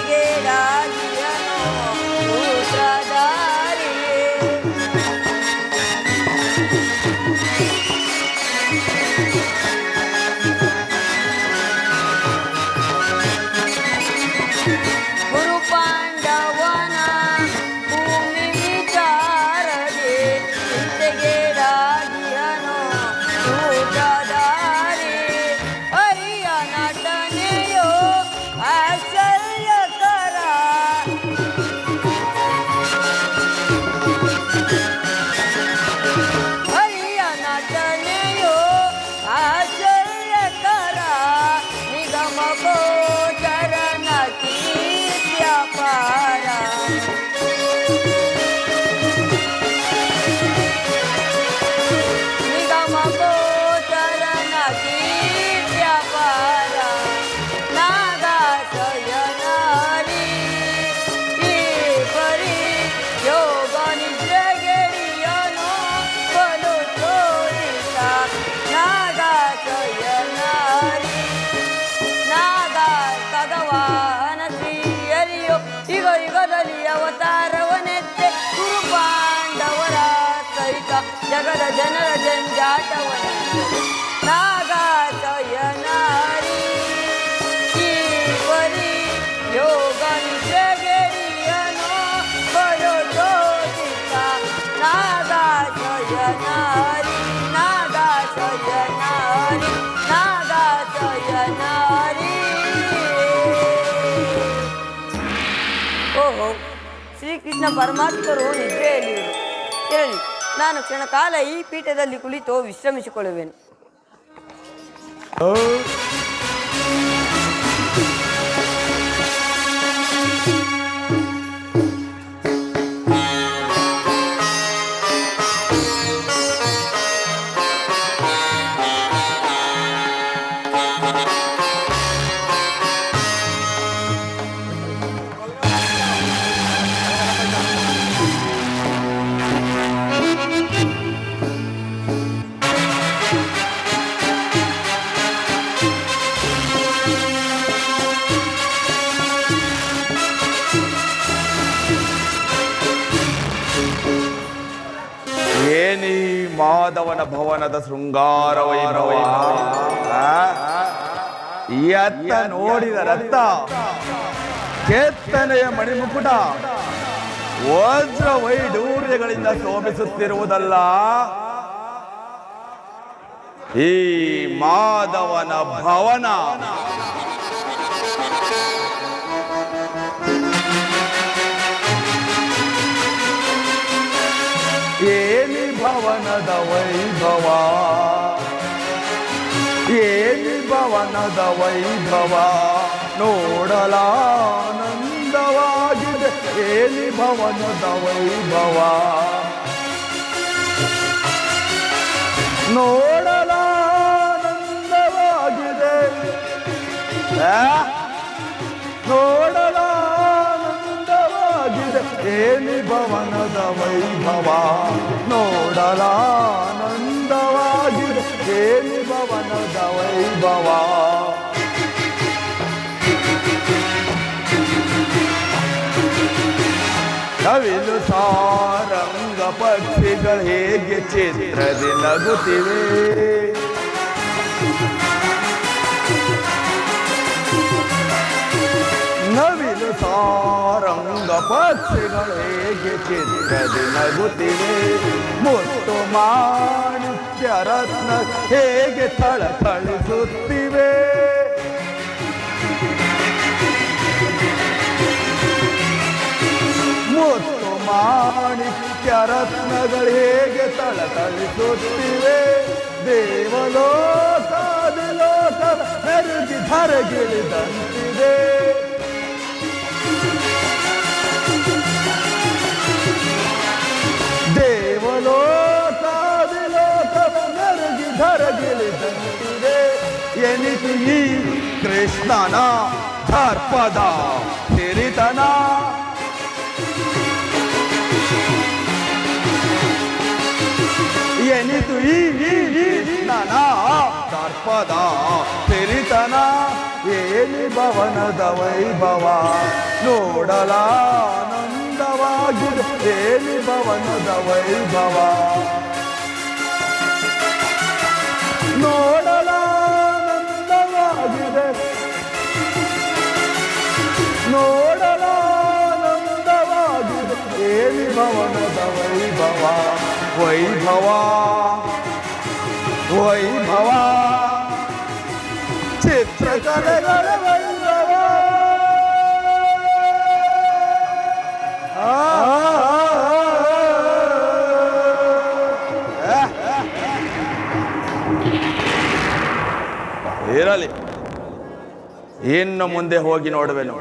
ಚಿಂತೆಗೇಡಾಗಿಯನೋ ಸೂತ್ರಧಾರಿ. ಗುರು ಪಾಂಡವನ ಭೂಮಿ ವಿಚಾರದೆ ಚಿಂತೆಗೇಡಾಗಿಯನೋ ಸೂತ್ರಧಾರಿ. ಹರಿಯ ನಟನೆಯೋ ಆಶ್ಚರ್ಯಕರ, ಹರಿಯ ನಟನೆಯೋ ಆಶ್ಚರ್ಯಕರ. ನಿಗಮ ಗೋಚರನ ಕೀರ್ತ್ಯಪಾರ. ನಿಗಮ ಗೋಚರನ ಕೀರ್ತ್ಯಪಾರ. ನಾಗಾಶಯನಾರಿ ಈ ಪರಿ ಯೋಗ ನಿದ್ರೆಗೆಡಿಯನೋ ಬಲು ತೋರಿಸ. ನಾಗಾಶಯನಾರಿ ನಾಗ ಭಗವಾನ ಶ್ರೀಹರಿಯೋ ಯುಗ ಯುಗದಲ್ಲಿ ಅವತಾರವನೆತ್ತೆ. ಗುರು ಪಾಂಡವರ ಸಹಿತ ಜಗದ ಜನರ ಜಂಜಾಟವನೆತ್ತೆ. ನಾಗಾಶಯನಾರಿ ಈ ಪರಿ ಯೋಗ ನಿದ್ರೆಗೆಡಿಯನೋ ಬಲು ತೋರಿಸ. ನಾಗಾಶಯನಾರಿ ನಾಗಾಶಯನಾರಿ ನಾಗಾಶಯನಾರಿ. ಓಹೋ, ಶ್ರೀಕೃಷ್ಣ ಪರಮಾತ್ಮರು ನಿದ್ರೆಯಲ್ಲಿರುವರು. ಇರಲಿ, ನಾನು ಕ್ಷಣಕಾಲ ಈ ಪೀಠದಲ್ಲಿ ಕುಳಿತು ವಿಶ್ರಮಿಸಿಕೊಳ್ಳುವೆನು. ಏನಿ ಮಾಧವನ ಭವನದ ಶೃಂಗಾರ ವೈಭವ. ಎತ್ತ ನೋಡಿದ ರಥ, ಕೆತ್ತನೆಯ ಮಣಿಮುಕುಟ ವಜ್ರ ವೈಡೂರ್ಯಗಳಿಂದ ಶೋಭಿಸುತ್ತಿರುವುದಲ್ಲ. ಈ ಮಾಧವನ ಭವನ ಏನಿ ಭವನದ ವೈಭವ, ಏನಿ ಭವನದ ವೈಭವ ನೋಡಲಾನಂದವಾಗಿದೆ. ಏನಿ ಭವನದ ವೈಭವ ನೋಡಲಾನಂದವಾಗಿದೆ. ನೋಡಲಾನಂದವಾಗಿದೆ. ಏನಿ ಭವನದ ವೈಭವ ನೋಡಲಾನಂದವಾಗಿದೆ. ಏನಿ ಭವನದ ವೈಭವ. ನವಿಲು ಸಾರಂಗ ಪಕ್ಷಿಗಳು ಹೇಗೆ ಚಿತ್ರದಿ ನಗುತ್ತಿವೆ. ನವಿಲು ಸಾರಂಗ ಪಕ್ಷಿಗಳು ಹೇಗೆ ಚಿತ್ರದಿ ನಗುತ್ತಿವೆ. ಮುತ್ತು ಮಾಣಿಕ್ಯ ರತ್ನ ಹೇಗೆ ಥಳಥಳಿಸುತ್ತಿವೆ. ಮುತ್ತು ಮಾಣಿಕ್ಯ ರತ್ನಗಳು ಹೇಗೆ ಥಳಥಳಿಸುತ್ತಿವೆ. ದೇವಲೋಕದ ಲೋಕ ಮೆರುಗಿ ಧರಗಿಳಿದಂತಿದೆ. ದೇವಲೋಕದ ಲೋಕ ಮೆರುಗಿ ಧರಗಿಳಿದಂತಿದೆ. ಎನಿತು ಈ ಕೃಷ್ಣನ ದರ್ಪದ ಹಿರಿತನ. ಎನಿತು ಈ ನನ್ನ ದರ್ಪದ ಹಿರಿತನ. ಏನಿ ಭವನದ ವೈಭವ ನೋಡಲಾನಂದವಾಗಿದೆ ಏನಿ ಭವನದ ವೈಭವ ನೋಡಲಾನಂದವಾಗಿದೆ ನೋಡಲಾನಂದವಾಗಿದೆ ಏನಿ ಭವನದ ವೈಭವ ವೈಭವ ವೈಭವ ಚಿತ್ರಕಲೆಗಳ ವೈಭವ ಇರಲಿ ಇನ್ನು ಮುಂದೆ ಹೋಗಿ ನೋಡುವೆನು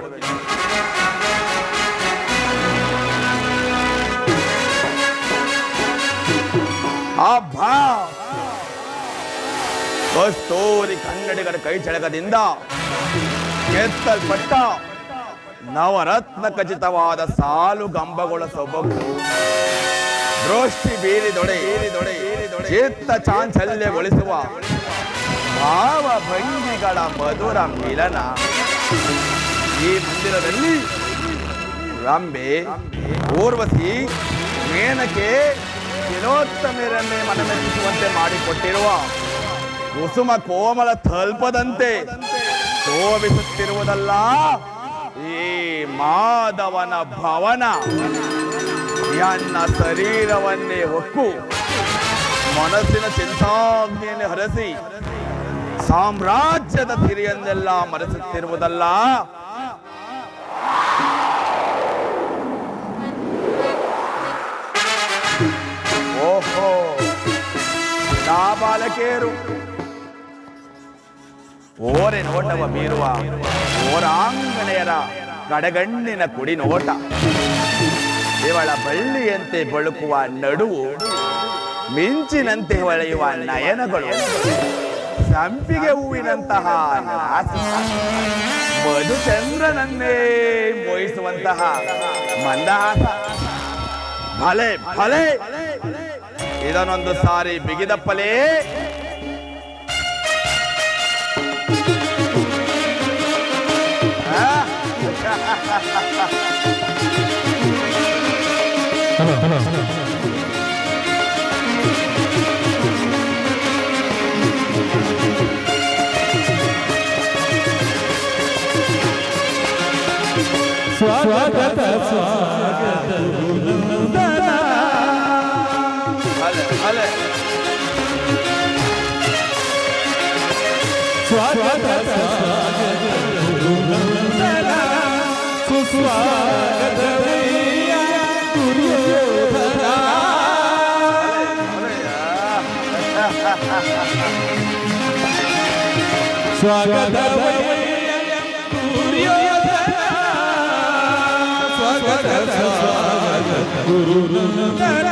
ಅಬ್ಬಾ ಕಸ್ತೂರಿ ಕನ್ನಡಿಗರ ಕೈ ಚಳಕದಿಂದ ಕೆತ್ತಲ್ಪಟ್ಟ ನವರತ್ನ ಖಚಿತವಾದ ಸಾಲು ಗಂಬಗಳ ಸೊಬಗು ದೃಷ್ಟಿ ಬೀರಿದೊಡೆ ಚಿತ್ತ ಚಾಂಚಲ್ಯಗೊಳಿಸುವ ಭಾವ ಭಂಗಿಗಳ ಮಧುರ ಮಿಲನ ಈ ಮಂದಿರದಲ್ಲಿ ರಂಬೆ ಊರ್ವಶಿ ಮೇನಕೆ ತಿಲೋತ್ತಮರನ್ನೇ ಮನಮೆಚ್ಚಿಸುವಂತೆ ಮಾಡಿಕೊಟ್ಟಿರುವ ಕುಸುಮ ಕೋಮಲ ತಲ್ಪದಂತೆ ಶೋಭಿಸುತ್ತಿರುವುದಲ್ಲ ಈ ಮಾಧವನ ಭವನ ಎನ್ನ ಶರೀರವನ್ನೇ ಹೊಕ್ಕು ಮನಸ್ಸಿನ ಚಿಂತಾಗ್ನಿಯನ್ನು ಹರಸಿ ಸಾಮ್ರಾಜ್ಯದ ಸಿರಿಯನ್ನೆಲ್ಲ ಮರೆಸುತ್ತಿರುವುದಲ್ಲ ಓಹೋ ಬಾಲಕಿಯರು ಓರೆ ನೋಟವ ಬೀರುವ ಓರಾಂಗನೆಯರ ಕಡೆಗಣ್ಣಿನ ಕುಡಿ ನೋಟ ಇವಳ ಬಳ್ಳಿಯಂತೆ ಬಳುಕುವ ನಡುವು ಮಿಂಚಿನಂತೆ ಹೊಳೆಯುವ ನಯನಗಳು ಸಂಪಿಗೆ ಹೂವಿನಂತಹ ಮಧುಚಂದ್ರನನ್ನೇ ಮೋಹಿಸುವಂತಹ ಮಂದಹಾಸ ಭಲೆ ಭಲೆ ಇದನ್ನೊಂದು ಸಾರಿ ಬಿಗಿದಪ್ಪಲೇ ಸ್ವಾಗತ ಸ್ವಾಗತ ಹಲೆ ಸ್ವಾಗತ ಸ್ವಾಗತ ಸುಸ್ವಾಗತವಯ್ಯ ದುರ್ಯೋಧನ ಸ್ವಾಗತವಯ್ಯ ದುರ್ಯೋಧನ ಸ್ವಾಗತ ಸ್ವಾಗತ ಗುರುನಂದನ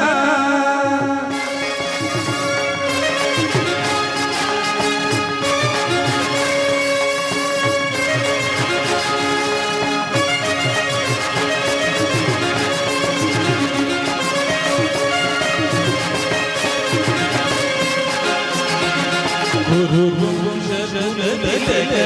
ಗುರು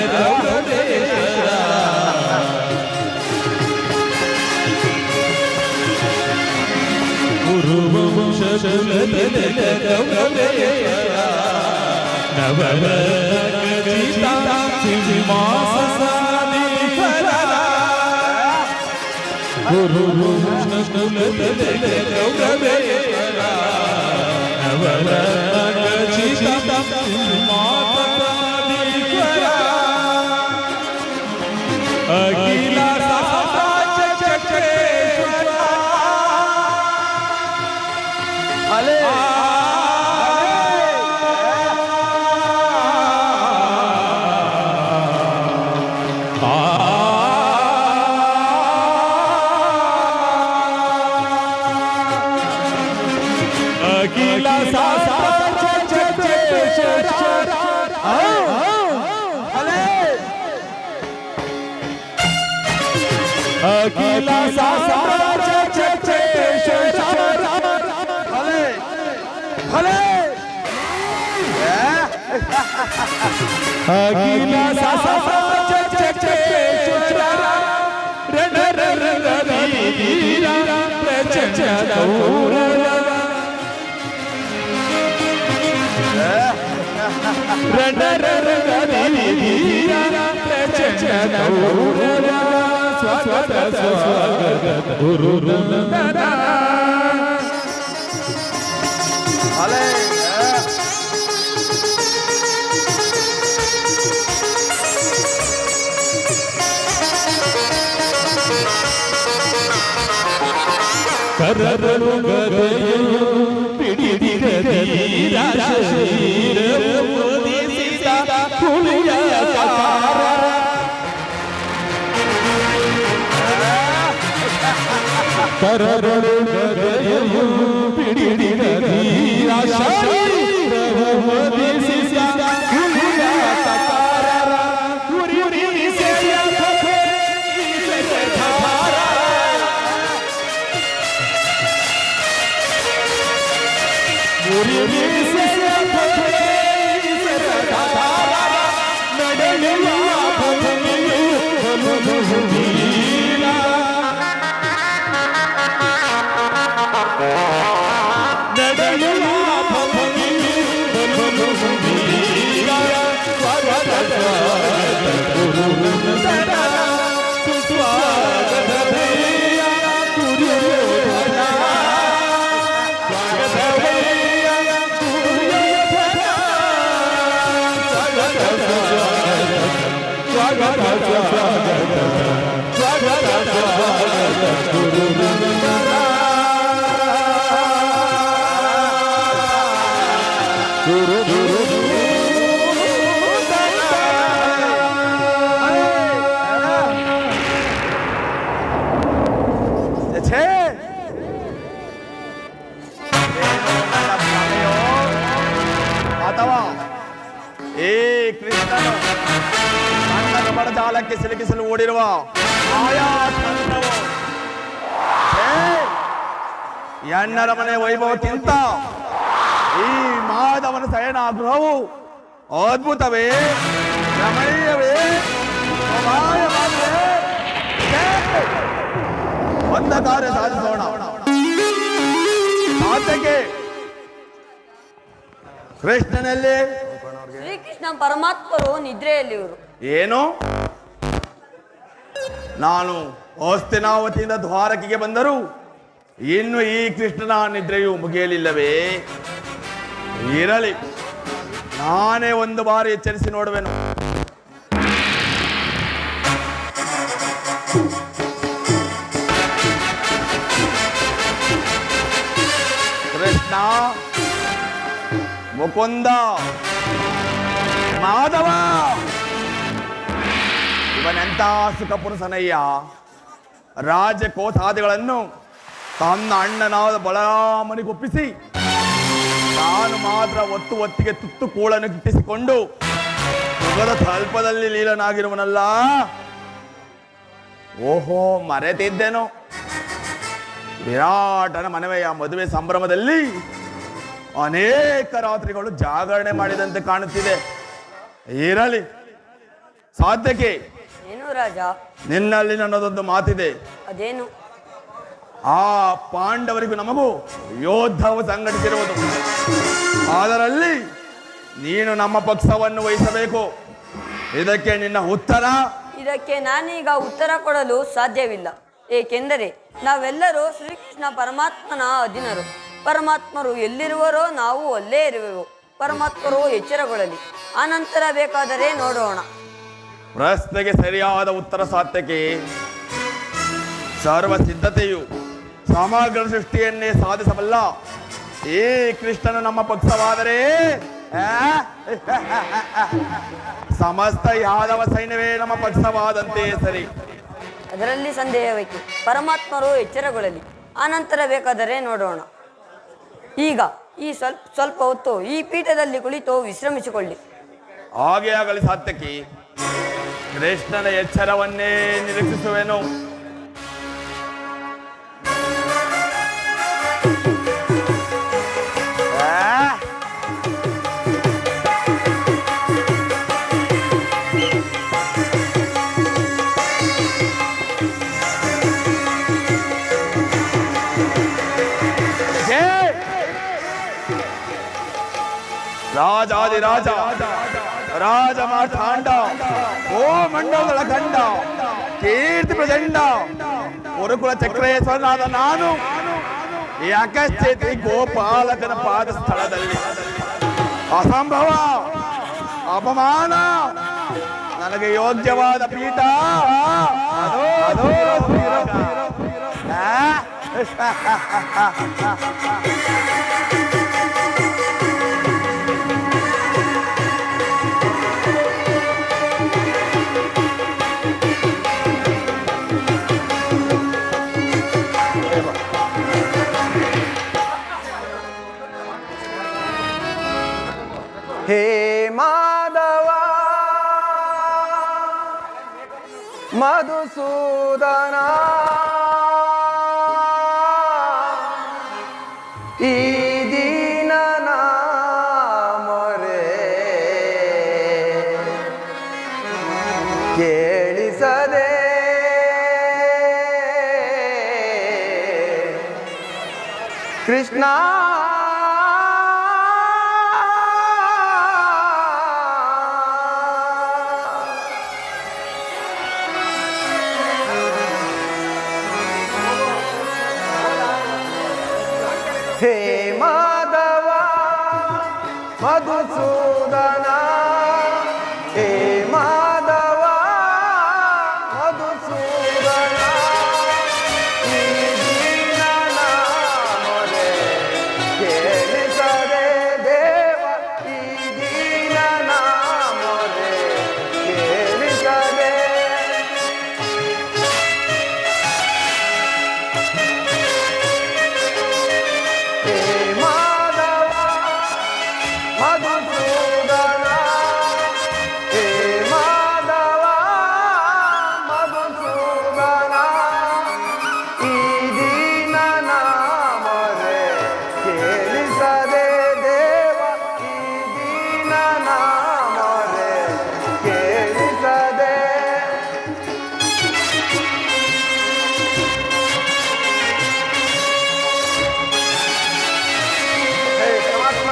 ಅಖಿಲ ಸಾಮ್ರಾಜ್ಯ ಚಕ್ರೇಶ್ವರ ಹಲೆ ಅಖಿಲ ಸಾಮ್ರಾಜ್ಯ ಚಕ್ರೇಶ್ವರ ಅಖಿಲ ಸಾಮ್ರಾಜ್ಯ ಚಕ್ರೇಶ್ವರ ಭಲೆ ಭಲೆ ಅಖಿಲ ಸಾಮ್ರಾಜ್ಯ ಭಲೆ ಕರರು ಗದೆಯು ಪಿಡಿದಿಗದೀರ ಶರೀರಮುದಿಸಿದ ಹುಲಿಯ ಸಾರ ಕರರು ಗದೆಯು ಪಿಡಿದಿಗದೀರ ಶರೀರಮುದಿಸಿದ ಹುಲಿಯ ಸಾರ ಗುರಿಸೆಯ ಛೇ! ಏನೋ ನನ್ನ ಭ್ರಮೆಯೋ ಅಥವಾ ಈ ಕೃಷ್ಣನು ನನ್ನನ್ನು ಬಡಜಾಲಕ್ಕೆ ಸಿಲುಕಿಸಲು ಓಡಿರುವ ಮಾಯಾ ತಂತ್ರವು ಛೇ! ಎಣ್ಣರ ಮನೆ ವೈಭವಕ್ಕಿಂತ ಈ ಮಾಧವನ ಶಯನಾಗೃಹವು ಅದ್ಭುತವೇ ರಮಣೀಯವೇ ಅಪಾಯವಾದುದೇ? ಛೇ! ಒಂದ ಕಾರ್ಯ ಸಾಧಿಸೋಣ ಸಾಧ್ಯಕ್ಕೆ ಕೃಷ್ಣನಲ್ಲಿ ಶ್ರೀಕೃಷ್ಣ ಪರಮಾತ್ಮರು ನಿದ್ರೆಯಲ್ಲಿವರು. ಏನು ನಾನು ಹಸ್ತಿನಾವತಿಯಿಂದ ದ್ವಾರಕಿಗೆ ಬಂದರು ಇನ್ನು ಈ ಕೃಷ್ಣನ ನಿದ್ರೆಯು ಮುಗಿಯಲಿಲ್ಲವೇ? ಇರಲಿ, ನಾನೇ ಒಂದು ಬಾರಿ ಎಚ್ಚರಿಸಿ ನೋಡುವೆನು. ಕೃಷ್ಣ, ಮುಕುಂದ, ಮಾಧವ, ಇವನೆಂತ ಸುಖ ಪುರುಷನಯ್ಯ. ರಾಜಕೋಸಾದಿಗಳನ್ನು ತನ್ನ ಅಣ್ಣನಾದ ಬಲರಾಮನಿಗೊಪ್ಪಿಸಿ ನಾನು ಮಾತ್ರ ಒತ್ತಿಗೆ ತುತ್ತು ಕೂಳನ್ನು ಗಿಟ್ಟಿಸಿಕೊಂಡು ಸುಖದ ಸ್ವಲ್ಪದಲ್ಲಿ ಲೀಲನಾಗಿರುವನಲ್ಲ. ಓಹೋ, ಮರೆತಿದ್ದೇನೋ. ವಿರಾಟನ ಮನವೆಯ ಮದುವೆ ಸಂಭ್ರಮದಲ್ಲಿ ಅನೇಕ ರಾತ್ರಿಗಳು ಜಾಗರಣೆ ಮಾಡಿದಂತೆ ಕಾಣುತ್ತಿದೆ. ಇರಲಿ, ಸಾಧ್ಯಕ್ಕೆ ಏನು ರಾಜ? ನಿನ್ನಲ್ಲಿ ನನ್ನದೊಂದು ಮಾತಿದೆ. ಅದೇನು? ಆ ಪಾಂಡವರಿಗೂ ನಮಗೂ ಯೋಧವು ಸಂಘಟಿಸಿರುವುದು. ಅದರಲ್ಲಿ ನೀನು ನಮ್ಮ ಪಕ್ಷವನ್ನು ವಹಿಸಬೇಕು. ಇದಕ್ಕೆ ನಿನ್ನ ಉತ್ತರ? ಇದಕ್ಕೆ ನಾನೀಗ ಉತ್ತರ ಕೊಡಲು ಸಾಧ್ಯವಿಲ್ಲ. ಏಕೆಂದರೆ ನಾವೆಲ್ಲರೂ ಶ್ರೀಕೃಷ್ಣ ಪರಮಾತ್ಮನ ಅಧೀನರು. ಪರಮಾತ್ಮರು ಎಲ್ಲಿರುವರೋ ನಾವು ಅಲ್ಲೇ ಇರುವೆವು. ಪರಮಾತ್ಮರು ಎಚ್ಚರಗೊಳ್ಳಲಿ, ಆನಂತರ ಬೇಕಾದರೆ ನೋಡೋಣ. ಪ್ರಶ್ನೆಗೆ ಸರಿಯಾದ ಉತ್ತರ ಸಾಧ್ಯಕ್ಕೆ ಸರ್ವ ಸಿದ್ಧತೆಯು ಸಮಗ್ರ ಸೃಷ್ಟಿಯನ್ನೇ ಸಾಧಿಸಬಲ್ಲ ಈ ಕೃಷ್ಣನು ನಮ್ಮ ಪಕ್ಷವಾದರೆ ಸಮಸ್ತ ಯಾದವ ಸೈನ್ಯವೇ ನಮ್ಮ ಪಕ್ಷವಾದಂತೆ ಸರಿ. ಅದರಲ್ಲಿ ಸಂದೇಹವೇಕೆ? ಪರಮಾತ್ಮರು ಎಚ್ಚರಗೊಳ್ಳಲಿ, ಆನಂತರ ಬೇಕಾದರೆ ನೋಡೋಣ. ಈಗ ಈ ಸ್ವಲ್ಪ ಹೊತ್ತು ಈ ಪೀಠದಲ್ಲಿ ಕುಳಿತು ವಿಶ್ರಮಿಸಿಕೊಳ್ಳಿ. ಹಾಗೆ ಆಗಲಿ ಸಾತ್ಯಕಿ. ಕೃಷ್ಣನ ಎಚ್ಚರವನ್ನೇ ನಿರೀಕ್ಷಿಸುವೆನು. ರಾಜಾದಿರಾಜ ರಾಜ ಮಾರ್ತಾಂಡ ಓ ಮಂಡಲದ ಗಂಡ ಕೀರ್ತಿ ಪ್ರಚಂಡ ಗುರುಕುಲ ಚಕ್ರೇಶ್ವರನಾದ ನಾನು ಈ ಅಗಸ್ತ್ಯೇತಿ ಗೋಪಾಲಕನ ಪಾದ ಸ್ಥಳದಲ್ಲಿ ಅಸಂಭವ ಅಪಮಾನ ನನಗೆ ಯೋಗ್ಯವಾದ ಪೀಠ ಅದೋ ಅದೋ ಹೇ ಮಾಧವ ಮಧುಸೂದನ ಈ ದೀನನ ಮೊರೆ ಕೇಳಿಸದೆ ಕೃಷ್ಣ ಹೇ ಮಾಧವ ಮಧುಸೂದನ ಹೇ ಮಾಧವ ಮಧುಸೂದನ ಈ ದೀನನ ಮೊರೆ ಕೇಳಿಸದೆ ದೇವ ಈ ದೀನನ ಮೊರೆ ಕೇಳಿಸದೆ ಹೇ ಮಾಧವ ಮಧುಸೂದನ ಹೇ ಮಾಧವ ಮಧುಸೂದನ ಈ ದೀನನ ಮೊರೆ ಕೇಳಿಸದೆ ದೇವ ಈ ದೀನನ ಮೊರೆ ಕೇಳಿಸದೆ ಹೇ ಪರಮಾತ್ಮ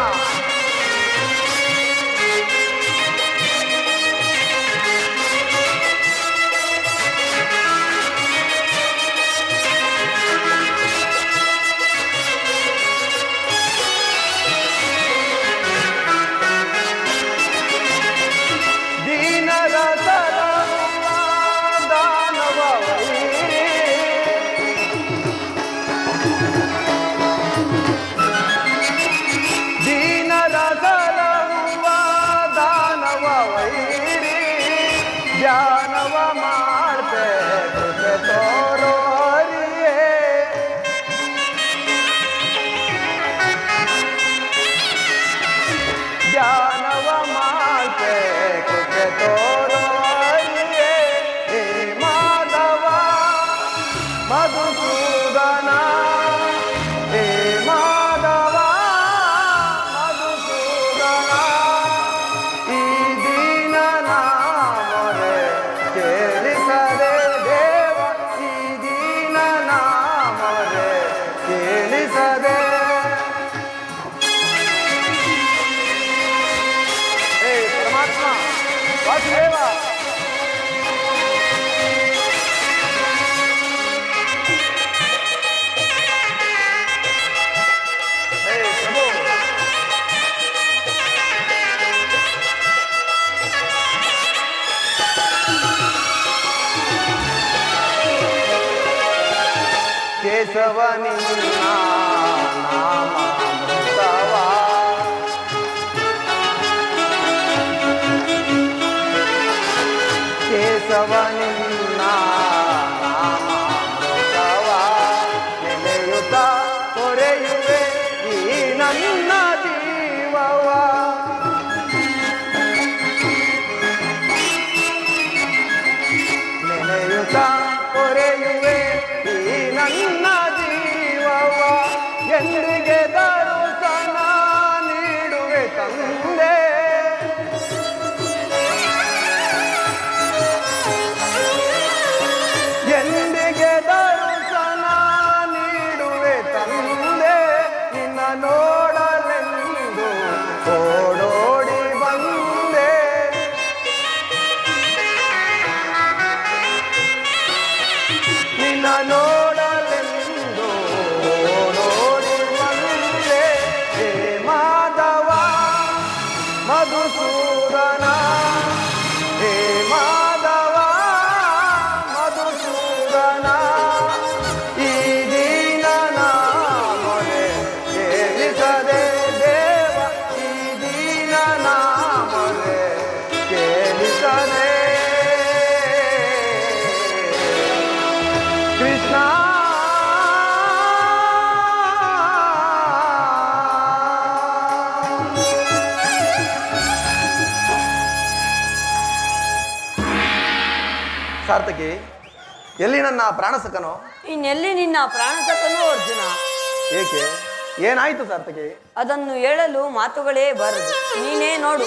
ದೀನರ ತರವ ದಾನವ ದೀನರ ತರವ ದಾನವ ವೈರಿ ಧ್ಯಾನವ ಮಾಡ್ತೆ ಕೃಪೆ ತೋರೋ ಹರಿಯೇ ಧ್ಯಾನವ ಮಾಡ್ತೆ ಕೃಪೆ ತೋರೋ ಹರಿಯೇ ಹೇ ಮಾಧವ ಮಧುಸೂದನ ಹೇ ಮಾಧವ ಮಧುಸೂದನ ಈ ದೀನನ ಮೊರೆ ಕೇಳಿಸದೆ ದೇವ ಈ ದೀನನ ಮೊರೆ ಕೇಳಿಸದೆ ಹೇ ಪರಮಾತ್ಮ ವಾಸುದೇವ ಹೇ ಪ್ರಭು ಕೇಶವ ನಿನ್ನ ನಾಮಾಮೃತವ ಕೇಶವ ನಿನ್ನ ನಾಮಾಮೃತವ ನೆನೆಯುತ್ತ ತೊರೆಯುವೆ ಈ ನನ್ನ ಜೀವವ ನೆನೆಯುತ್ತ ತೊರೆಯುವೆ ಈ ನನ್ನ ಜೀವವ ಎಂದಿಗೆ ದರ್ಶನ ನೀಡುವೆ ತಂದೆ ಎಂದಿಗೆ ದರ್ಶನ ನೀಡುವೆ ತಂದೆ ನಿನ್ನ ನೋಡಲೆಂದು ಓಡೋ ನಿನ್ನ ನೋಡಲೆಂದು ನೋಡಿ ಬಂದೆ ಹೇ ಮಾಧವ ಮಧುಸೂದನ ಹೇ ಮಾಧವ ಮಧುಸೂದನ ಈ ದೀನನ ಮೊರೆ ಕೇಳಿಸದೆ ದೇವ ಈ ದೀನನ ಮೊರೆ ಕೇಳಿಸದೆ ಕೃಷ್ಣ ಸಾರ್ಥಕಿ ಎಲ್ಲಿ ನನ್ನ ಪ್ರಾಣಸಕನೋ? ಇನ್ನೆಲ್ಲಿ ನಿನ್ನ ಪ್ರಾಣಸಕನು ಅರ್ಜುನ? ಏಕೆ ಏನಾಯ್ತು ಸಾರ್ಥಕಿ? ಅದನ್ನು ಹೇಳಲು ಮಾತುಗಳೇ ಬರದು, ನೀನೇ ನೋಡು.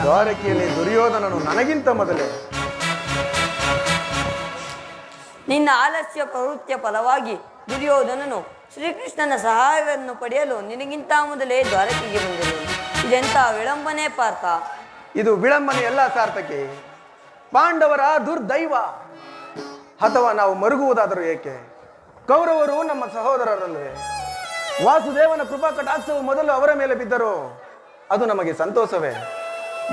ದ್ವಾರಕೆಯಲ್ಲಿ ದುರ್ಯೋಧನನು ನನಗಿಂತ ಮೊದಲೇ ನಿನ್ನ ಆಲಸ್ಯ ಪ್ರವೃತ್ತಿಯ ಫಲವಾಗಿ ದುರ್ಯೋಧನನು ಶ್ರೀಕೃಷ್ಣನ ಸಹಾಯವನ್ನು ಪಡೆಯಲು ನಿನಗಿಂತ ಮೊದಲೇ ದ್ವಾರಕೆಗೆ ಬಂದಿರುವನು. ಇದೆಂಥ ವಿಳಂಬನೆ ಪಾರ್ಥ. ಇದು ವಿಳಂಬನೆ ಎಲ್ಲ ಸಾರ್ಥಕಿ, ಪಾಂಡವರ ದುರ್ದೈವ. ಅಥವಾ ನಾವು ಮರುಗುವುದಾದರೂ ಏಕೆ? ಕೌರವರು ನಮ್ಮ ಸಹೋದರರಲ್ಲವೇ? ವಾಸುದೇವನ ಕೃಪಾ ಕಟಾಕ್ಷವು ಮೊದಲು ಅವರ ಮೇಲೆ ಬಿದ್ದರು, ಅದು ನಮಗೆ ಸಂತೋಷವೇ.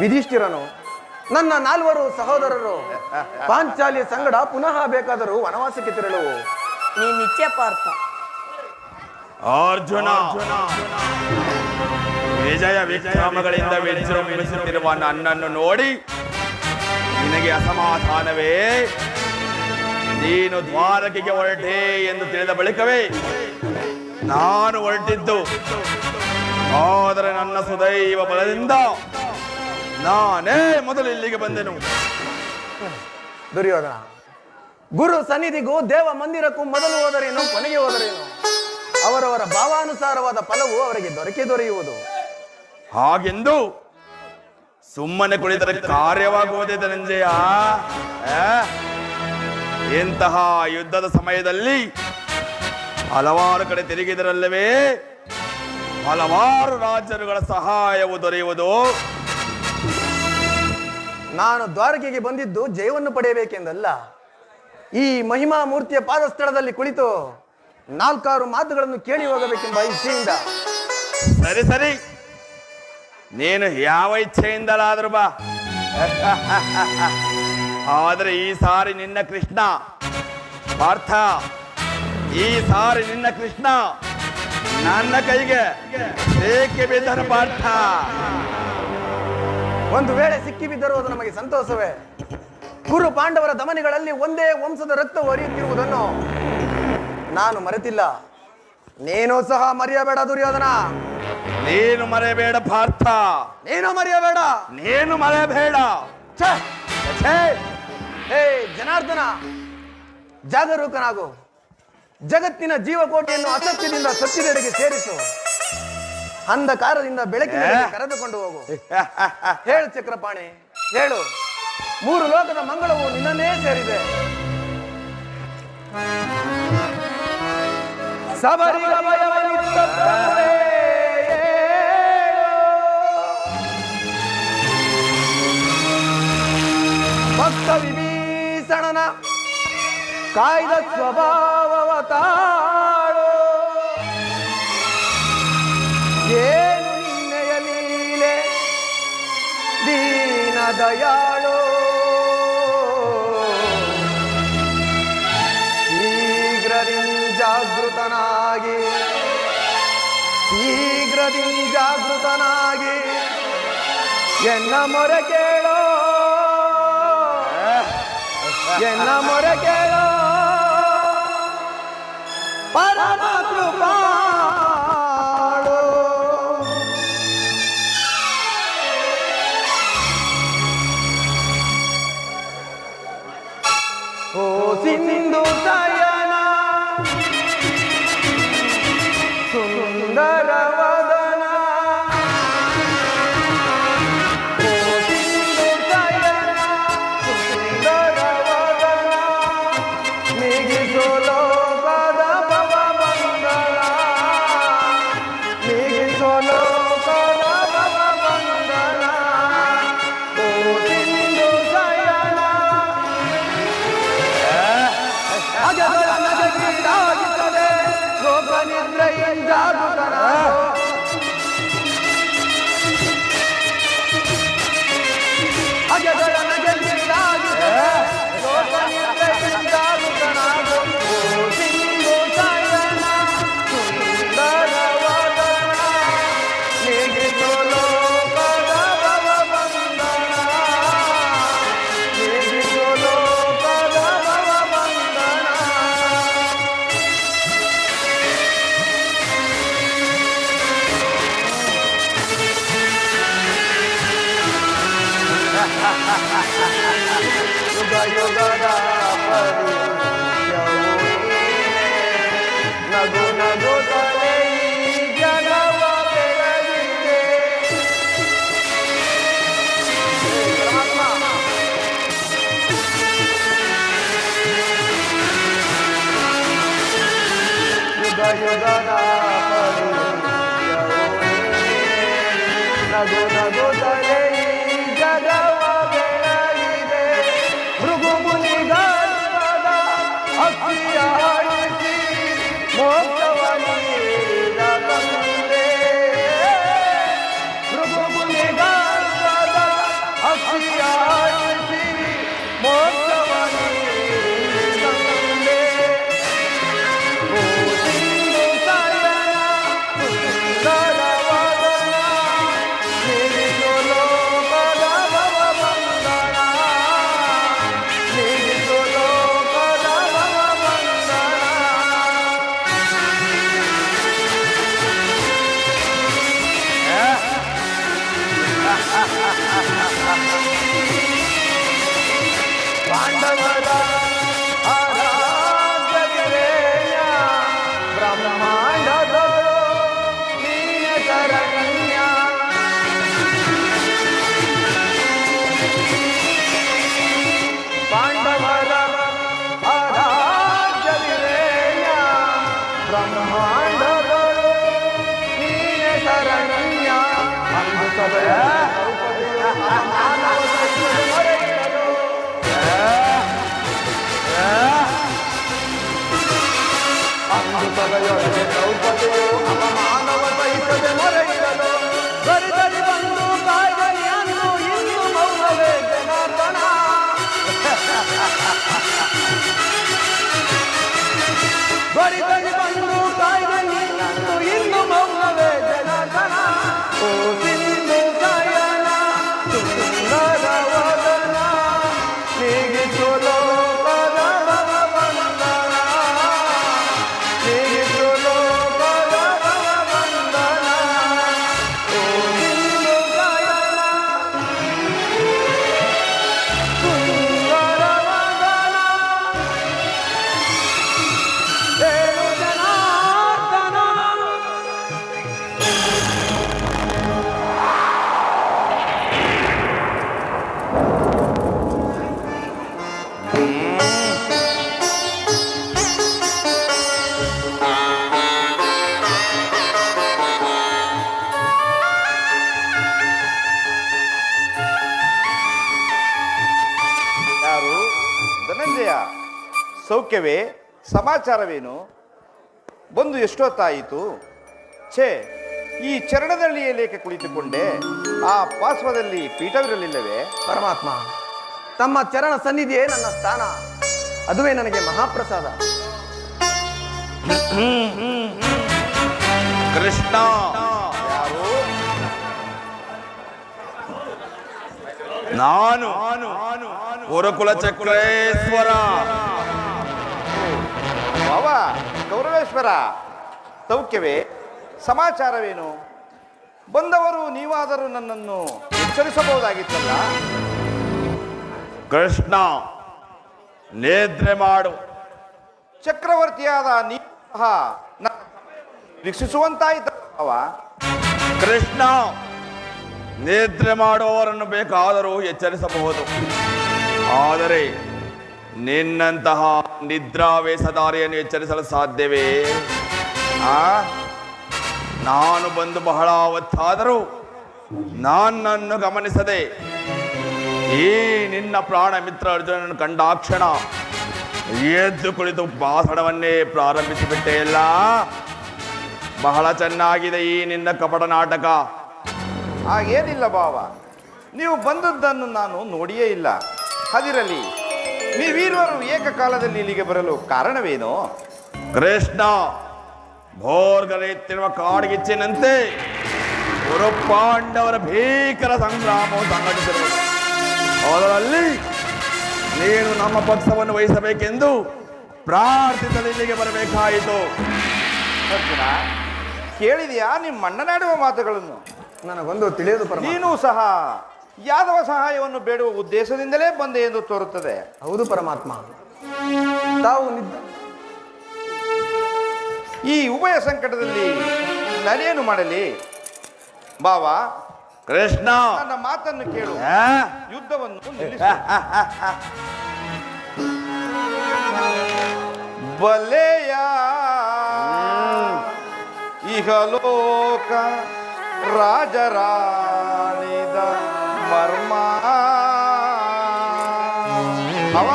ವಿಧಿಷ್ಠಿರನು ನನ್ನ 4 ಸಹೋದರರು ಪಾಂಚಾಲಿಯ ಸಂಗಡ ಪುನಃ ಬೇಕಾದರೂ ವನವಾಸಕ್ಕೆ ತೆರಳುವು. ನೀ ನಿತ್ಯ ಪಾರ್ಥ. ಅರ್ಜುನ ವಿಜಯ ವಿಕ್ರಮಗಳಿಂದ ವಿಜೃಂಭಿಸುತ್ತಿರುವ ನನ್ನನ್ನು ನೋಡಿ ನಿನಗೆ ಅಸಮಾಧಾನವೇ? ನೀನು ದ್ವಾರಕೆಗೆ ಹೊರಟೆ ಎಂದು ತಿಳಿದ ಬಳಿಕವೇ ನಾನು ಹೊರಟಿದ್ದು. ಆದರೆ ನನ್ನ ಸುದೈವ ಬಲದಿಂದ ನಾನೇ ಮೊದಲು ಇಲ್ಲಿಗೆ ಬಂದೆನು. ದುರ್ಯೋಧನ, ಗುರು ಸನ್ನಿಧಿಗೂ ದೇವ ಮಂದಿರಕ್ಕೂ ಮೊದಲು ಹೋದರೇನು ಕೊನೆಗೆ ಹೋದರೇನು, ಅವರವರ ಭಾವಾನುಸಾರವಾದ ಫಲವು ಅವರಿಗೆ ದೊರೆಯುವುದು. ಹಾಗೆಂದು ಸುಮ್ಮನೆ ಕುಳಿತರೆ ಕಾರ್ಯವಾಗುವುದೇ ಧನಂಜಯ. ಇಂತಹ ಯುದ್ಧದ ಸಮಯದಲ್ಲಿ ಹಲವಾರು ಕಡೆ ತಿರುಗಿದರಲ್ಲವೇ ಹಲವಾರು ರಾಜರುಗಳ ಸಹಾಯವು ದೊರೆಯುವುದು. ನಾನು ದ್ವಾರಕೆಗೆ ಬಂದಿದ್ದು ಜಯವನ್ನು ಪಡೆಯಬೇಕೆಂದಲ್ಲ, ಈ ಮಹಿಮಾ ಮೂರ್ತಿಯ ಪಾದಸ್ಥಳದಲ್ಲಿ ಕುಳಿತು 4 ಮಾತುಗಳನ್ನು ಕೇಳಿ ಹೋಗಬೇಕೆಂಬ ಇಚ್ಛೆಯಿಂದ. ಸರಿ ಸರಿ, ನೀನು ಯಾವ ಇಚ್ಛೆಯಿಂದಲಾದರೂ ಬಾ. ಆದರೆ ಈ ಸಾರಿ ನಿನ್ನ ಕೃಷ್ಣ ಪಾರ್ಥ, ಈ ಸಾರಿ ನಿನ್ನ ಕೃಷ್ಣ ನನ್ನ ಕೈಗೆ ಏಕೆ ಬಿದ್ದರು ಪಾರ್ಥ? ಒಂದು ವೇಳೆ ಸಿಕ್ಕಿ ಬಿದ್ದರೂ ಅದು ನಮಗೆ ಸಂತೋಷವೇ. ಕುರು ಪಾಂಡವರ ದಮನಿಗಳಲ್ಲಿ ಒಂದೇ ವಂಶದ ರಕ್ತವು ಹರಿಯುತ್ತಿರುವುದನ್ನು ನಾನು ಮರೆತಿಲ್ಲ. ನೀನು ಸಹ ಮರೆಯಬೇಡ ದುರ್ಯೋಧನ. ನೀನು ಮರೆಯಬೇಡ ಪಾರ್ಥ, ನೀನು ಮರೆಯಬೇಡ, ನೀನು ಮರೆಯಬೇಡ. ಹೇ ಜನಾರ್ದನ, ಜಾಗರೂಕನಾಗು. ಜಗತ್ತಿನ ಜೀವಕೋಟಿಯನ್ನು ಅಸತ್ಯದಿಂದ ಸತ್ಯದೆಡೆಗೆ ಸೇರಿಸು. ಅಂಧಕಾರದಿಂದ ಬೆಳಕಿನ ಕರೆದುಕೊಂಡು ಹೋಗು. ಹೇಳು ಚಕ್ರಪಾಣಿ, ಹೇಳು. 3 ಲೋಕದ ಮಂಗಳವು ನಿನ್ನನ್ನೇ ಸೇರಿದೆ. ಭಕ್ತ ವಿಭೀಷಣನ ಕಾಯ್ದ ಸ್ವಭಾವವ ತಾಳು. ಏನು ನಿನ್ನೆಯ ಲೀಲೆ ದೀನ ದಯಾಳು. ಜಾಗೃತನಾಗಿ ಎನ್ನ ಮೊರೆ ಕೇಳೋ, ಎನ್ನ ಮೊರೆ ಕೇಳೋ ಪರಮ ಕೃಪಾಳು. ಓ ಸಿಂಧು ಸಯನ ಸುಂದರ ವದನ, ಓ ಸಿಂಧು ಸಯನ ಸುಂದರ ವದನ, ನೀಗಿಸೋ ಲೋಕದ ಭವ ಬಂಧನ, ನೀಗಿಸೋ ಲೋಕದ ಭವ ಬಂಧನ. ಓ ಸಿಂಧು ಸಯನ ಯುಗದ ಪರಿಚಯವು ನೀನೇ. ನಗು ನಗುತ್ತಲೇ ಈ ಜಗವ ಬೆಳಗಿದೆ. ಯುಗ ಯುಗದ ಪರಿಚಯವು ನೀನೇ. ನಗು ನಗುತ್ತಲೇ ಈ ಜಗವ ಬೆಳಗಿದೆ. ಭೃಗು ಮುನಿಗಾದ ಅಕ್ಕಿಯ ಹಾಡಿಸಿ ಮೋಕ್ಷವ ನೀಡಿದ ತಂದೆ. ಭೃಗು ಮುನಿಗಾದ ಅಕ್ಕಿಯ ಹಾಡಿಸಿ ಮೋಕ್ಷವ ನೀಡಿದ ತಂದೆ. ಓ ಸಿಂಧು ಸಾಯನ ಸುಂದರವದನ ನೀಡಿಸು ಲೋಕದ ಭವಬಂಧನ. ನೀಡಿಸು ಲೋಕದ ಭವಬಂಧನ. ಪಾಂಡವರ ಆರಾಧ್ಯವಿರೇಯ ಬ್ರಹ್ಮಾಂಡದೊಳು ನೀನೆ ಶರಣ್ಯ. ಪಾಂಡವರ ಆರಾಧ್ಯವಿರೇಯ ಬ್ರಹ್ಮಾಂಡದೊಳು ನೀನೆ ಶರಣ್ಯ. ಅಂದು ಸಭೆಯ ಮಾನವ ಸೈನ್ಯದ ಮೊರೆಯಿಡಲು. ಅಂದು ಸಭೆಯೊಳಗೆ ದ್ರೌಪದಿಯು ಅವಮಾನವ ಸಹಿಸದೆ ಮೊರೆಯಿಡಲು. ಗರಿಗರಿ ಬಂದು ಕಾಯ್ದೆಯನ್ನು ಇನ್ನು ಮೌನವೇ ಜನಾರ್ದನ. ಗರಿಗರಿ ಬಂದು ಕಾಯ್ದೆಯನ್ನು ಇನ್ನು ಮೌನವೇ ಜನಾರ್ದನ. ಓ ಸಿಂಧು ಸಾಯನ ಸುಂದರವದನ ನೀಗಿಸು ಲೋಕದ ಭವಬಂಧನ. ನೀಗಿಸು ಲೋಕದ ಭವಬಂಧನ. ಓ ಸಿಂಧು ಸಾಯನ ಸುಂದರವದನ ಹೇಳು ಜನಾರ್ದನ. ಯಾರು? ಧನಂಜಯ, ಸೌಖ್ಯವೇ? ಸಮಾಚಾರವೇನು? ಬಂದು ಎಷ್ಟೊತ್ತಾಯಿತು? ಛೇ, ಈ ಚರಣದಳ್ಳಿಯಲ್ಲೇಕೆ ಕುಳಿತುಕೊಂಡೆ? ಆ ಪಾರ್ಶ್ವದಲ್ಲಿ ಪೀಠವಿರಲಿಲ್ಲವೇ? ಪರಮಾತ್ಮ, ತಮ್ಮ ಚರಣ ಸನ್ನಿಧಿಯೇ ನನ್ನ ಸ್ಥಾನ. ಅದುವೇ ನನಗೆ ಮಹಾಪ್ರಸಾದ. ಕೃಷ್ಣ ಯಾರು? ನಾನು ಗುರುಕುಲ ಚಕ್ರೇಶ್ವರ. ಭಾವ ಗೌರವೇಶ್ವರ, ಸೌಖ್ಯವೇ? ಸಮಾಚಾರವೇನು? ಬಂದವರು ನೀವಾದರೂ ನನ್ನನ್ನು ಎಚ್ಚರಿಸಬಹುದಾಗಿತ್ತಲ್ಲ. ಕೃಷ್ಣ, ನಿದ್ರೆ ಮಾಡು. ಚಕ್ರವರ್ತಿಯಾದ ನೀವು ಸಹ ವೀಕ್ಷಿಸುವಂತಾಯಿತು ಭಾವ. ಕೃಷ್ಣ, ನಿದ್ರೆ ಮಾಡುವವರನ್ನು ಬೇಕಾದರೂ ಎಚ್ಚರಿಸಬಹುದು. ಆದರೆ ನಿನ್ನಂತಹ ನಿದ್ರಾವೇಶಧಾರಿಯನ್ನು ಎಚ್ಚರಿಸಲು ಸಾಧ್ಯವೇ? ನಾನು ಬಂದು ಬಹಳ ಹೊತ್ತಾದರೂ ನನ್ನನ್ನು ಗಮನಿಸದೆ ಈ ನಿನ್ನ ಪ್ರಾಣ ಮಿತ್ರ ಅರ್ಜುನನನ್ನು ಕಂಡಾಕ್ಷಣ ಎದ್ದು ಕುಳಿತು ಭಾಷಣವನ್ನೇ ಪ್ರಾರಂಭಿಸಿಬಿಟ್ಟೆಯಲ್ಲ. ಬಹಳ ಚೆನ್ನಾಗಿದೆ ಈ ನಿನ್ನ ಕಪಟ ನಾಟಕ. ಹಾಗೇನಿಲ್ಲ ಭಾವ, ನೀವು ಬಂದದ್ದನ್ನು ನಾನು ನೋಡಿಯೇ ಇಲ್ಲ. ಅದಿರಲಿ, ನೀವೀರುವರು ಏಕಕಾಲದಲ್ಲಿ ಇಲ್ಲಿಗೆ ಬರಲು ಕಾರಣವೇನು? ಕೃಷ್ಣ, ಭೋರ್ಗರೆಯುತ್ತಿರುವ ಕಾಡ್ಗಿಚ್ಚಿನಂತೆ ಗುರು ಪಾಂಡವರ ಭೀಕರ ಸಂಗ್ರಾಮವು ಸಂಘಟಿಸಿರುವುದು. ಅದರಲ್ಲಿ ನೀನು ನಮ್ಮ ಪಕ್ಷವನ್ನು ವಹಿಸಬೇಕೆಂದು ಪ್ರಾರ್ಥಿಸಲು ಇಲ್ಲಿಗೆ ಬರಬೇಕಾಯಿತು. ಅರ್ಜುನ, ಕೇಳಿದೆಯಾ ನಿಮ್ಮ ಅಣ್ಣನಾಡುವ ಮಾತುಗಳನ್ನು? ನನಗೊಂದು ತಿಳಿಯೋದು ಪರಮಾತ್ಮ. ನೀನು ಸಹ ಯಾದವ ಸಹಾಯವನ್ನು ಬೇಡುವ ಉದ್ದೇಶದಿಂದಲೇ ಬಂದೆ ಎಂದು ತೋರುತ್ತದೆ. ಹೌದು ಪರಮಾತ್ಮ, ತಾವು ಈ ಉಭಯ ಸಂಕಟದಲ್ಲಿ ನಾನೇನು ಮಾಡಲಿ ಬಾವ? ಕೃಷ್ಣ, ನನ್ನ ಮಾತನ್ನು ಕೇಳು, ಆ? ಯುದ್ಧವನ್ನು ನಿಲ್ಲಿಸು. ಬಲೆಯ ಇಹಲೋಕ ರಾಜರಾಣಿದ ಮರ್ಮ ಅವ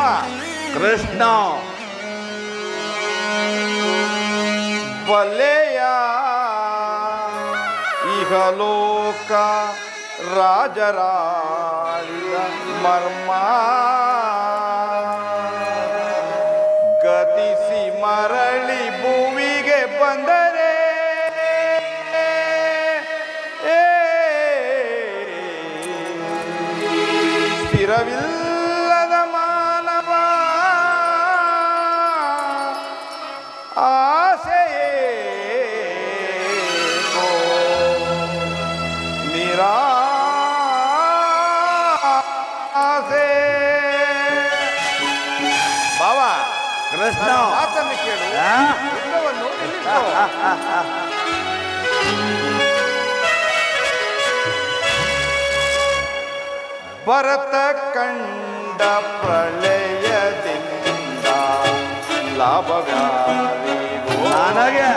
ಕೃಷ್ಣ, ಬಲೆಯ ಇಹಲೋಕ ರಾಜರಾಳಿದ ಮರ್ಮ ಗತಿಸಿ ಮರಳಿ ಭೂಮಿಗೆ ಬಂದರೆ ಸ್ಥಿರವಿಲ್ಲದ ಮಾನವ ಆಸೆಯೇ ನಿರಾಸೆ. ಬಾವ, ಕೃಷ್ಣ, ನನ್ನ ಮಾತನ್ನು ಕೇಳು, ಆ? ಯುದ್ಧವನ್ನು ನಿಲ್ಲಿಸು. ಭರತ ಕಂಡ ಪ್ರಳಯದಿಂದ ಲಾಭವ್ಯಾರಿಗೋ ನನಗೆ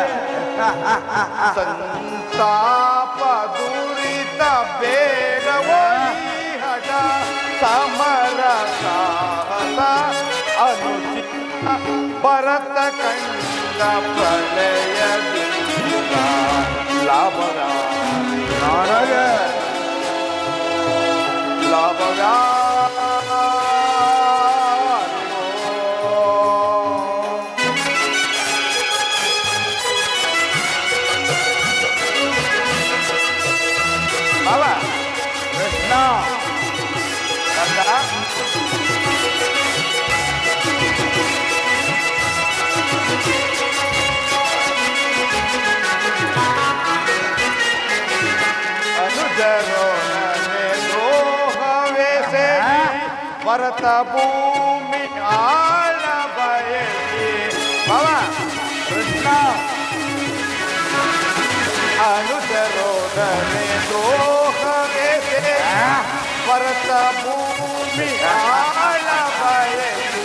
ಸಂತಾಪ ದುರಿತ ಬೇಡವೋ ಈ ಹಠ ಸಮರ ಸಾಹಸ ಅನುಚಿತ ಭರತ ಕಂಡ ಪ್ರಳಯದಿಂದ ಲಾಭವ್ಯಾರಿ ನನಗೆ ಕೃಷ್ಣ, ಅನುಜರೋ ಭರತ ಭೂಮಿ ಆಳ ಬಯಸಿ ಬಾವ ಕೃಷ್ಣ, ಅನುಜರೋಧನೆ ದ್ರೋಹವೇ ಭರತ ಭೂಮಿ ಆಳ ಬಯಸಿ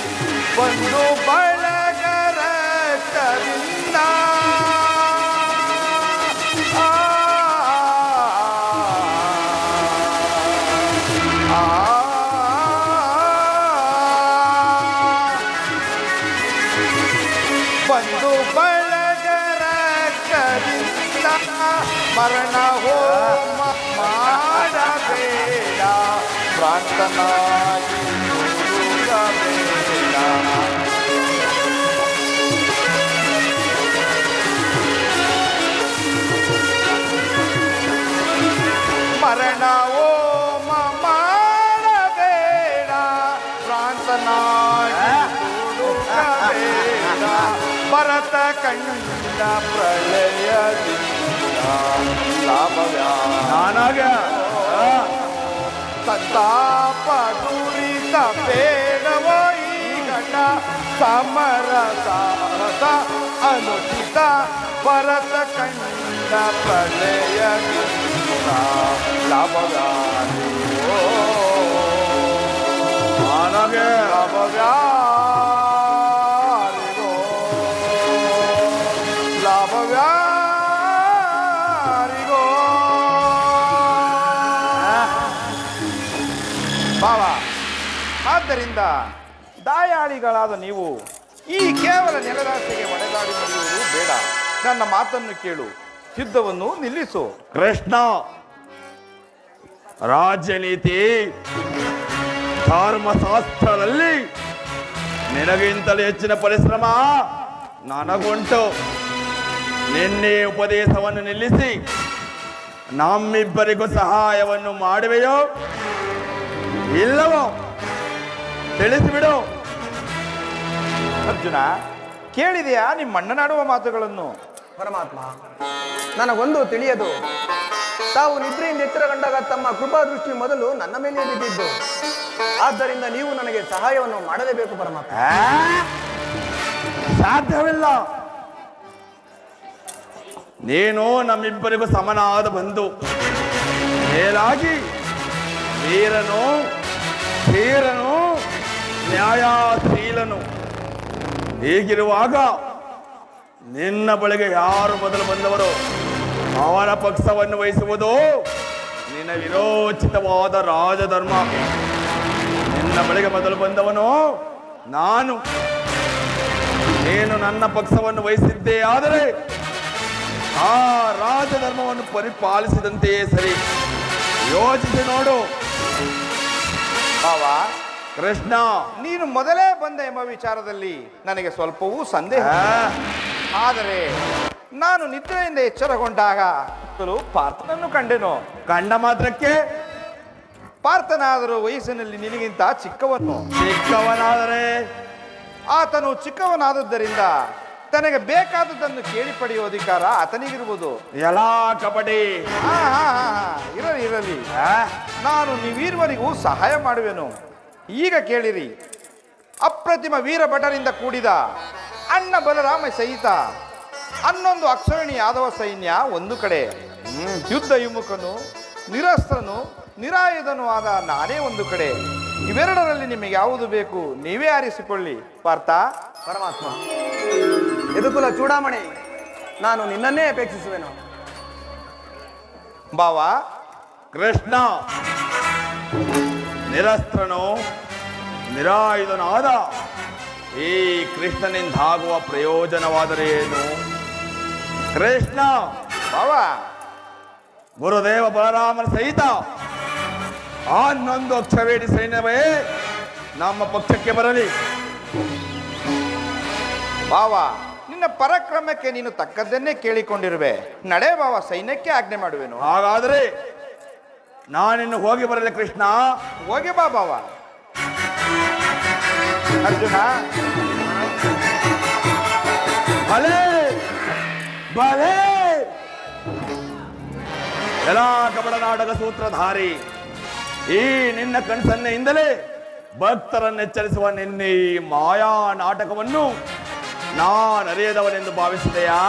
ಬಂದು ಬಳಗರ ಕವಿಂದ ಬಂದು ಬಳಗರ ಕವಿಂದ ಮರಣ ಹೋಮ ಮಾಡಬೇಡ ಪ್ರಾರ್ಥನಾಗಿ ಬೇಡ ಮರಣ ಹೋಮ ಮಾಡಬೇಡ ಪ್ರಾರ್ಥನಾಗಿ ಬೇಡ ಭರತ ಕಂಡ ಪ್ರಳಯದಿಂದ ನನಗೆ ಸಂತಾಪ ದುರಿತ ಬೇಡವೋ ಈ ಘಟ ಸಮರ ಸಾಹಸ ಅನುಚಿತ ಭರತ ಕಂಡ ಪ್ರಳಯದಿಂದ ಲಾಭವ್ಯಾರಿಗೋ ನನಗೆ ಲಾಭವ್ಯಾರಿಗೋ ಲಾಭವ್ಯಾರಿಗೋ ಬಾವ, ಆದ್ದರಿಂದ ದಾಯಾಳಿಗಳಾದ ನೀವು ಈ ಕೇವಲ ನೆಲರಾಶಿಗೆ ಒಡೆದಾಡಿ ನಡೆಯುವುದು ಬೇಡ. ನನ್ನ ಮಾತನ್ನು ಕೇಳು, ಯುದ್ಧವನ್ನು ನಿಲ್ಲಿಸು. ಕೃಷ್ಣ, ರಾಜನೀತಿ ಧರ್ಮಶಾಸ್ತ್ರದಲ್ಲಿ ನಿನಗಿಂತಲೂ ಹೆಚ್ಚಿನ ಪರಿಶ್ರಮ ನನಗುಂಟು. ನಿನ್ನೆ ಉಪದೇಶವನ್ನು ನಿಲ್ಲಿಸಿ ನಮ್ಮಿಬ್ಬರಿಗೂ ಸಹಾಯವನ್ನು ಮಾಡುವೆಯೋ ಇಲ್ಲವೋ ತಿಳಿಸಿಬಿಡು. ಅರ್ಜುನ, ಕೇಳಿದೆಯಾ ನಿಮ್ಮ ಅಣ್ಣನಾಡುವ ಮಾತುಗಳನ್ನು? ಪರಮಾತ್ಮ, ನನಗೊಂದು ತಿಳಿಯದು. ತಾವು ನಿದ್ರೆಯಿಂದ ಎಚ್ಚರಗೊಂಡಾಗ ತಮ್ಮ ಕೃಪಾ ದೃಷ್ಟಿ ಮೊದಲು ನನ್ನ ಮೇಲೆ ಬಿದ್ದಿದ್ದು. ಆದ್ದರಿಂದ ನೀವು ನನಗೆ ಸಹಾಯವನ್ನು ಮಾಡಲೇಬೇಕು ಪರಮಾತ್ಮ. ಸಾಧ್ಯವಿಲ್ಲ. ನೀನು ನಮ್ಮಿಬ್ಬರಿಗೂ ಸಮನಾದ ಬಂಧು, ಮೇಲಾಗಿ ವೀರನು, ಧೀರನು, ನ್ಯಾಯಾಶೀಲನು. ಹೀಗಿರುವಾಗ ನಿನ್ನ ಬಳಿಗೆ ಯಾರು ಮೊದಲು ಬಂದವರು ಅವರ ಪಕ್ಷವನ್ನು ವಹಿಸುವುದು ನಿನ್ನ ವಿರೋಚಿತವಾದ ರಾಜಧರ್ಮ. ನಿನ್ನ ಬಳಿಗೆ ಮೊದಲು ಬಂದವನು ನಾನು. ನೀನು ನನ್ನ ಪಕ್ಷವನ್ನು ವಹಿಸಿದ್ದೇ ಆದರೆ ಆ ರಾಜಧರ್ಮವನ್ನು ಪರಿಪಾಲಿಸಿದಂತೆಯೇ ಸರಿ. ಯೋಚಿಸಿ ನೋಡು. ಭಾವ, ಕೃಷ್ಣ, ನೀನು ಮೊದಲೇ ಬಂದ ಎಂಬ ವಿಚಾರದಲ್ಲಿ ನನಗೆ ಸ್ವಲ್ಪವೂ ಸಂದೇಹ. ಆದರೆ ನಾನು ನಿದ್ರೆಯಿಂದ ಎಚ್ಚರಗೊಂಡಾಗ ಪಾರ್ಥನನ್ನು ಕಂಡೆನು. ಕಂಡ ಮಾತ್ರಕ್ಕೆ ಪಾರ್ಥನಾದರೂ ವಯಸ್ಸಿನಲ್ಲಿ ನಿನಗಿಂತ ಚಿಕ್ಕವನಾದರೆ ಆತನು ಚಿಕ್ಕವನಾದದ್ದರಿಂದ ತನಗೆ ಬೇಕಾದದ್ದನ್ನು ಕೇಳಿ ಪಡೆಯುವ ಅಧಿಕಾರ ಆತನಿಗಿರುವುದು. ಎಲ್ಲಾ ಕಬಡ್ಡಿ ಇರಲಿ ಇರಲಿ, ನಾನು ನೀವೀರ್ವರಿಗೂ ಸಹಾಯ ಮಾಡುವೆನು. ಈಗ ಕೇಳಿರಿ. ಅಪ್ರತಿಮ ವೀರ ಭಟರಿಂದ ಕೂಡಿದ ಅಣ್ಣ ಬಲರಾಮ ಸಹಿತ 11 ಅಕ್ಷರಣಿ ಯಾದವ ಸೈನ್ಯ ಒಂದು ಕಡೆ, ಯುದ್ಧ ವಿಮುಖನು, ನಿರಸ್ತ್ರನು, ನಿರಾಯುಧನೂ ಆದ ನಾನೇ ಒಂದು ಕಡೆ. ಇವೆರಡರಲ್ಲಿ ನಿಮಗೆ ಯಾವುದು ಬೇಕು ನೀವೇ ಆರಿಸಿಕೊಳ್ಳಿ. ಪಾರ್ಥ. ಪರಮಾತ್ಮ, ಯದುಕುಲ ಚೂಡಾಮಣಿ, ನಾನು ನಿನ್ನನ್ನೇ ಅಪೇಕ್ಷಿಸುವೆನು. ಭಾವ, ಕೃಷ್ಣ, ನಿರಸ್ತ್ರನು, ನಿರಾಯುಧನಾದ ಈ ಕೃಷ್ಣನಿಂದಾಗುವ ಪ್ರಯೋಜನವಾದರೆ ಏನು? ಕೃಷ್ಣ, ಭಾವ, ಗುರುದೇವ ಬಲರಾಮನ ಸಹಿತ 11 ಅಕ್ಷವೇಣಿ ಸೈನ್ಯವೇ ನಮ್ಮ ಪಕ್ಷಕ್ಕೆ ಬರಲಿ. ಭಾವ, ನಿನ್ನ ಪರಾಕ್ರಮಕ್ಕೆ ನೀನು ತಕ್ಕದ್ದನ್ನೇ ಕೇಳಿಕೊಂಡಿರುವೆ. ನಡೆ ಭಾವ, ಸೈನ್ಯಕ್ಕೆ ಆಜ್ಞೆ ಮಾಡುವೆನು. ಹಾಗಾದರೆ ನಾನಿನ್ನು ಹೋಗಿ ಬರಲಿ. ಕೃಷ್ಣ, ಹೋಗಿ ಬಾ ಭಾವ. ಅರ್ಜುನ, ಭಲೆ ಭಲೆ ಎಲ್ಲ ಕಪಟ ನಾಟಕ ಸೂತ್ರಧಾರಿ, ಈ ನಿನ್ನ ಕಣ್ಸನ್ನೆಯಿಂದಲೇ ಭಕ್ತರನ್ನು ಎಚ್ಚರಿಸುವ ನಿನ್ನ ಈ ಮಾಯಾ ನಾಟಕವನ್ನು ನಾನು ಅರಿಯದವನೆಂದು ಭಾವಿಸಿದೆಯಾ?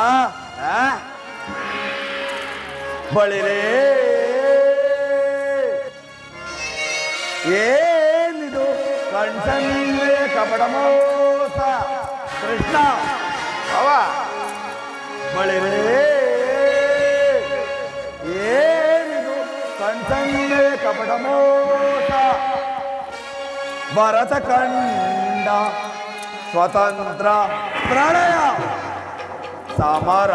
ಬಳಿರೇ, ಏನಿದು ಕಣ್ಸನ್ನೇ ಕಪಟ ಮೋಸ? ಕೃಷ್ಣ, ಭಾವ, ಬಳಿರೇ, ಏನಿದು ಕಣ್ಸನ್ನೇ ಕಪಟ ಮೋಸ? ಭರತ ಕಂಡ ಸ್ವತಂತ್ರ ಪ್ರಣಯ ಸಮರ,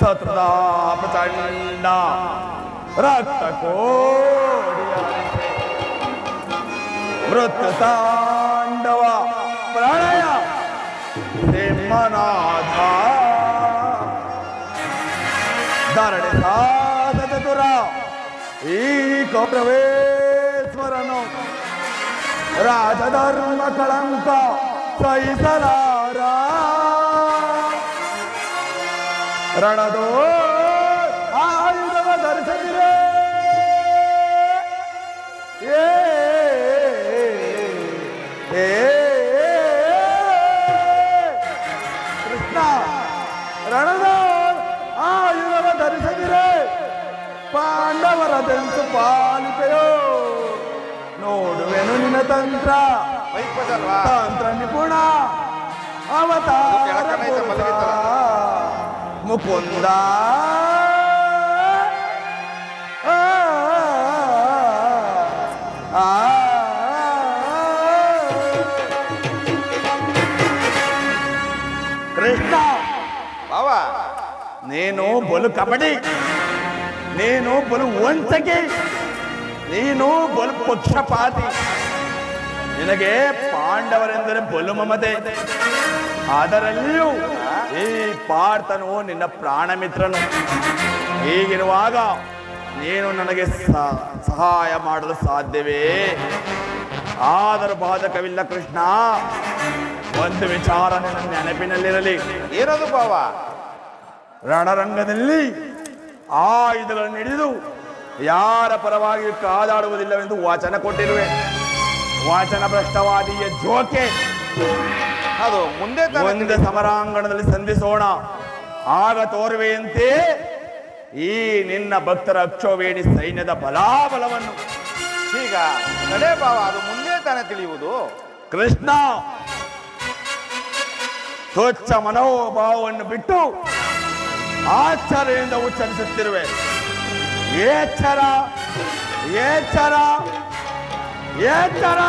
ಶತ್ರುತಾ ಪ್ರಚಂಡ ರಕ್ತ ಕೋಡಿಯ ಮೃತ್ಯು ತಾಂಡವ ಪ್ರಣಯ ಸಿಂಹನಾಥ ಧರಣಿ ಸಾಧ ಚತುರ ಈ ಕೌರವೇಶ್ವರನು ರಾಜಧರ್ಮ ಕಳಂಕ ಸಹಿಸಲಾರ ರಣದೋ ಆಯುಧವ ಧರಿಸಿದರೆ ಕೃಷ್ಣ, ರಣದ ಆಯುಧವ ಧರಿಸಿದರೆ ಪಾಂಡವರ ತೆಂತು ಪಾಲಿಪೆಯೋ ನೋಡುವೆನು ನಿನ್ನ ತಂತ್ರ. ವೈಪದಲ್ವಾ? ತಂತ್ರ ನಿಪುಣ ಅವತಾರ ಕೆಳಕನೈತ ಮಲಗಿದ್ದಲ್ಲ. ಮುಕುಂದ ಕೃಷ್ಣ, ಭಾವ, ನೀನು ಬಲು ಕಬಡ್ಡಿ, ನೀನು ಬಲು ವಂಚಕಿ, ನೀನು ಬಲು ಪಕ್ಷಪಾತಿ. ನಿನಗೆ ಪಾಂಡವರೆಂದರೆ ಬಲು ಮಮತೆ. ಅದರಲ್ಲಿಯೂ ಈ ಪಾರ್ಥನು ನಿನ್ನ ಪ್ರಾಣ ಮಿತ್ರನು. ಹೀಗಿರುವಾಗ ನೀನು ನನಗೆ ಸಹಾಯ ಮಾಡಲು ಸಾಧ್ಯವೇ? ಆದರೂ ಬಾಧಕವಿಲ್ಲ ಕೃಷ್ಣ. ಒಂದು ವಿಚಾರ ನನ್ನ ನೆನಪಿನಲ್ಲಿರಲಿ. ಏನದು ಭಾವ? ರಣರಂಗದಲ್ಲಿ ಆಯುಧಗಳನ್ನು ಹಿಡಿದು ಯಾರ ಪರವಾಗಿ ಕಾದಾಡುವುದಿಲ್ಲವೆಂದು ವಚನ ಕೊಟ್ಟಿರುವೆ. ವಚನ ಭ್ರಷ್ಟವಾದಿಯ ಜೋಕೆ. ಅದು ಮುಂದೆ ತಾನೇ ಒಂದು ಸಮರಾಂಗಣದಲ್ಲಿ ಸಂಧಿಸೋಣ, ಆಗ ತೋರುವೆಯಂತೆ ಈ ನಿನ್ನ ಭಕ್ತರ ಅಕ್ಷೋವೇಣಿ ಸೈನ್ಯದ ಬಲಾಬಲವನ್ನು. ಈಗ ನಡೆ ಭಾವ, ಅದು ಮುಂದೆ ತಾನೇ ತಿಳಿಯುವುದು. ಕೃಷ್ಣ, ತುಚ್ಛ ಮನೋಭಾವವನ್ನು ಬಿಟ್ಟು ಆಶ್ಚರ್ಯದಿಂದ ಉಚ್ಚರಿಸುತ್ತಿರುವೆ. ಎಚ್ಚರ, ಎಚ್ಚರ, ಎಚ್ಚರ.